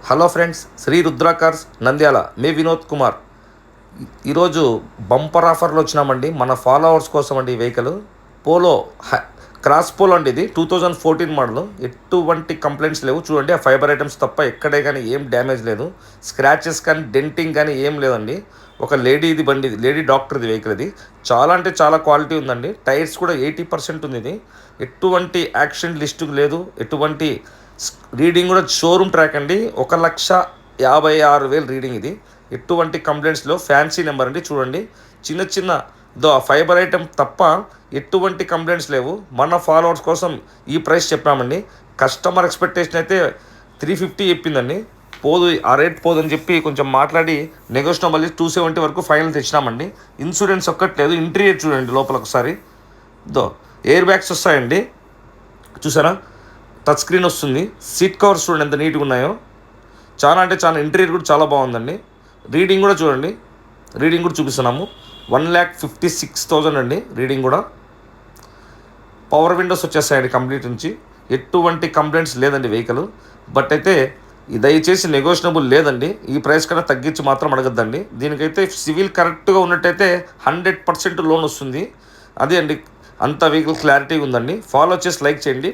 Hello friends, Shri Rudra cars Nandyal. మే వినోద్ కుమార్. ఈరోజు bumper ఆఫర్లో వచ్చినామండి మన ఫాలోవర్స్ కోసం అండి. ఈ వెహికల్ పోలో క్రాస్ పోలో అండి. ఇది 2014 మోడల్. ఎటువంటి కంప్లైంట్స్ లేవు. చూడండి, ఆ ఫైబర్ ఐటమ్స్ తప్ప ఎక్కడే కానీ ఏం డ్యామేజ్ లేదు. స్క్రాచెస్ కానీ డెంటింగ్ కానీ ఏం లేదండి. ఒక లేడీది బండి, లేడీ డాక్టర్ది వెహికల్. ఇది చాలా అంటే చాలా క్వాలిటీ ఉందండి. టైర్స్ కూడా 80% ఉంది. ఇది ఎటువంటి యాక్షన్ లిస్ట్ లేదు. ఎటువంటి రీడింగ్ కూడా షోరూమ్ ట్రాక్ అండి. 1,56,000 రీడింగ్. ఇది ఎటువంటి కంప్లైంట్స్లో ఫ్యాన్సీ నెంబర్ అండి. చూడండి, చిన్న చిన్న ఫైబర్ ఐటమ్ తప్ప ఎటువంటి కంప్లైంట్స్ లేవు. మన ఫాలోవర్స్ కోసం ఈ ప్రైస్ చెప్పామండి. కస్టమర్ ఎక్స్పెక్టేషన్ అయితే 350 చెప్పిందండి. పోదు, ఆ రేట్ పోదని చెప్పి కొంచెం మాట్లాడి నెగోషియబుల్ మళ్ళీ 270 వరకు ఫైనల్ తెచ్చినామండి. ఇన్సూరెన్స్ ఒక్కట్లేదు. ఇంటీరియర్ చూడండి, లోపల ఒకసారి ఎయిర్ బ్యాగ్స్ వస్తాయండి. చూసారా, టచ్ స్క్రీన్ వస్తుంది. సీట్ కవర్స్ చూడండి ఎంత నీట్గా ఉన్నాయో. చాలా అంటే చాలా, ఇంటీరియర్ కూడా చాలా బాగుందండి. రీడింగ్ కూడా చూడండి, రీడింగ్ కూడా చూపిస్తున్నాము. 1,56,000 అండి రీడింగ్ కూడా. పవర్ విండోస్ వచ్చేస్తాయండి కంప్లీట్ నుంచి. ఎటువంటి కంప్లైంట్స్ లేదండి వెహికల్. బట్ అయితే దయచేసి నెగోషియబుల్ లేదండి. ఈ ప్రైస్ కన్నా తగ్గించి మాత్రం అడగద్దండి. దీనికైతే సివిల్ కరెక్ట్గా ఉన్నట్టయితే 100% లోన్ వస్తుంది. అదే అండి, అంత వెహికల్ క్లారిటీగా ఉందండి. ఫాలో చేసి లైక్ చేయండి.